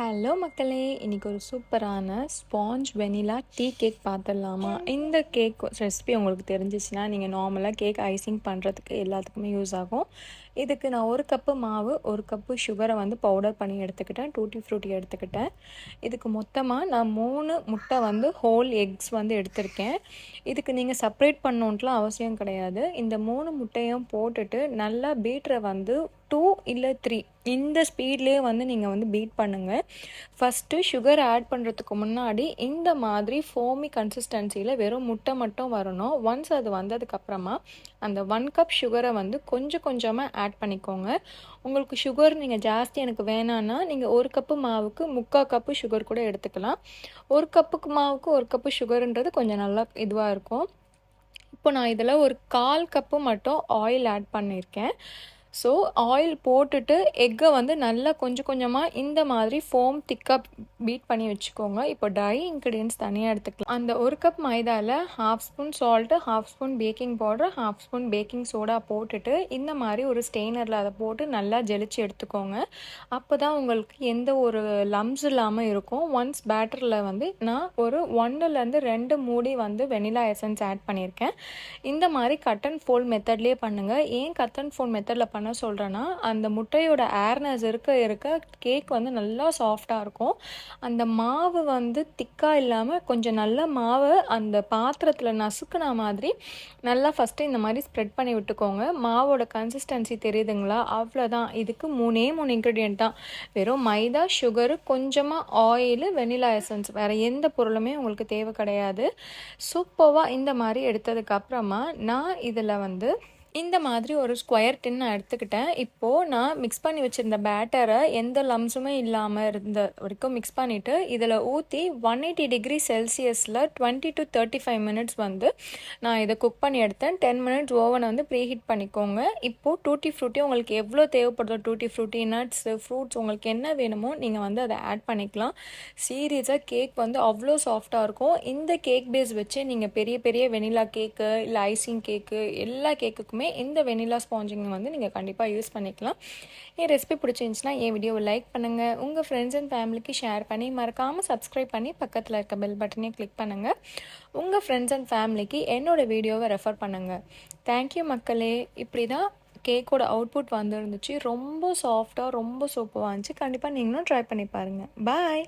Hello மக்களே, இன்றைக்கி ஒரு சூப்பரான ஸ்பாஞ்ச் வெனிலா டீ கேக் பார்த்துடலாமா? இந்த கேக் ரெசிபி உங்களுக்கு தெரிஞ்சிச்சுன்னா நீங்கள் நார்மலாக கேக் ஐசிங் பண்ணுறதுக்கு எல்லாத்துக்குமே யூஸ் ஆகும். இதுக்கு நான் 1 கப்பு மாவு, 1 கப்பு சுகரை வந்து பவுடர் பண்ணி எடுத்துக்கிட்டேன். டூட்டி ஃப்ரூட்டி எடுத்துக்கிட்டேன். இதுக்கு மொத்தமாக நான் 3 முட்டை வந்து ஹோல் எக்ஸ் வந்து எடுத்திருக்கேன். இதுக்கு நீங்கள் செப்ரேட் பண்ணணுன்ட்டுலாம் அவசியம் கிடையாது. இந்த 3 முட்டையும் போட்டுட்டு நல்லா பீட்டரை வந்து 2 இல்லை 3 இந்த ஸ்பீட்லேயே வந்து நீங்கள் வந்து பீட் பண்ணுங்கள். ஃபஸ்ட்டு சுகர் ஆட் பண்ணுறதுக்கு முன்னாடி இந்த மாதிரி ஃபோமி கன்சிஸ்டன்சியில் வெறும் முட்டை மட்டும் வரணும். ஒன்ஸ் அது வந்ததுக்கப்புறமா அந்த 1 கப் சுகரை வந்து கொஞ்சம் கொஞ்சமாக ஆட் பண்ணிக்கோங்க. உங்களுக்கு சுகர் நீங்கள் ஜாஸ்தி எனக்கு வேணான்னா நீங்கள் 1 கப்பு மாவுக்கு 3/4 கப்பு சுகர் கூட எடுத்துக்கலாம். 1 கப்புக்கு மாவுக்கு 1 கப்பு சுகருன்றது கொஞ்சம் நல்லா இதுவாக இருக்கும். இப்போ நான் இதில் ஒரு 1/4 கப்பு மட்டும் ஆயில் ஆட் பண்ணியிருக்கேன். ஸோ ஆயில் போட்டுட்டு எக்கை வந்து நல்லா கொஞ்சம் கொஞ்சமாக இந்த மாதிரி ஃபோம் திக்காக பீட் பண்ணி வச்சுக்கோங்க. இப்போ டை இன்க்ரீடியன்ஸ் தனியாக எடுத்துக்கலாம். அந்த 1 கப் மைதாவில் 1/2 spoon salt, 1/2 spoon baking powder, 1/2 spoon baking soda போட்டுட்டு இந்த மாதிரி ஒரு ஸ்டெய்னரில் அதை போட்டு நல்லா ஜெலிச்சு எடுத்துக்கோங்க. அப்போ தான் உங்களுக்கு எந்த ஒரு லம்ஸ் இல்லாமல் இருக்கும். ஒன்ஸ் பேட்டரில் வந்து நான் ஒரு 1லேருந்து 2 மூடி வந்து வெனிலா எசன்ஸ் ஆட் பண்ணியிருக்கேன். இந்த மாதிரி கட் அண்ட் ஃபோல்ட் மெத்தட்லேயே பண்ணுங்கள். ஏன் கட் அண்ட் ஃபோல்ட் மெத்தடில் பண்ண சொல்கிறேன்னா, அந்த முட்டையோட ஏர்னஸ் இருக்க கேக் வந்து நல்லா சாஃப்டாக இருக்கும். அந்த மாவு வந்து திக்காக இல்லாமல் கொஞ்சம் நல்ல மாவை அந்த பாத்திரத்தில் நசுக்குன மாதிரி நல்லா ஃபஸ்ட்டு இந்த மாதிரி ஸ்ப்ரெட் பண்ணி விட்டுக்கோங்க. மாவோட கன்சிஸ்டன்சி தெரியுதுங்களா? அவ்வளோதான். இதுக்கு 3 இன்க்ரீடியன்ட் தான். வெறும் மைதா, சுகரு, கொஞ்சமாக ஆயிலு, வெனிலா எசன்ஸ், வேறு எந்த பொருளுமே உங்களுக்கு தேவை கிடையாது. சூப்பராக இந்த மாதிரி எடுத்ததுக்கப்புறமா நான் இதில் வந்து இந்த மாதிரி ஒரு ஸ்கொயர் டின் நான் எடுத்துக்கிட்டேன். இப்போது நான் மிக்ஸ் பண்ணி வச்சுருந்த பேட்டரை எந்த லம்ஸுமே இல்லாமல் இருந்த வரைக்கும் மிக்ஸ் பண்ணிவிட்டு இதில் ஊற்றி 180 டிகிரி செல்சியஸில் 20 to 35 மினிட்ஸ் வந்து நான் இதை குக் பண்ணி எடுத்தேன். 10 மினிட்ஸ் ஓவனை வந்து ப்ரீஹீட் பண்ணிக்கோங்க. இப்போது டூட்டி ஃப்ரூட்டி உங்களுக்கு எவ்வளோ தேவைப்படுதோ, டூட்டி ஃப்ரூட்டி, நட்ஸு, ஃப்ரூட்ஸ் உங்களுக்கு என்ன வேணுமோ நீங்கள் வந்து அதை ஆட் பண்ணிக்கலாம். சீரியஸாக கேக் வந்து அவ்வளோ சாஃப்டாக இருக்கும். இந்த கேக் பேஸ் வச்சு நீங்கள் பெரிய பெரிய வெனிலா கேக்கு இல்லை ஐசிங் கேக்கு எல்லா கேக்குக்குமே இந்த வெனிலா ஸ்பாஞ்சிங் வந்து நீங்கள் கண்டிப்பாக யூஸ் பண்ணிக்கலாம். என் ரெசிபி பிடிச்சிருந்துச்சுன்னா என் வீடியோவை லைக் பண்ணுங்கள். உங்கள் ஃப்ரெண்ட்ஸ் அண்ட் ஃபேமிலிக்கு ஷேர் பண்ணி மறக்காமல் சப்ஸ்கிரைப் பண்ணி பக்கத்தில் இருக்க பெல் பட்டனையும் கிளிக் பண்ணுங்கள். உங்கள் ஃப்ரெண்ட்ஸ் அண்ட் ஃபேமிலிக்கு என்னோடய வீடியோவை ரெஃபர் பண்ணுங்கள். தேங்க்யூ மக்களே. இப்படி தான் கேக்கோட அவுட்புட் வந்துருந்துச்சு. ரொம்ப சாஃப்டாக ரொம்ப சூப்பராக இருந்துச்சு. கண்டிப்பாக நீங்களும் ட்ரை பண்ணி பாருங்கள். பாய்.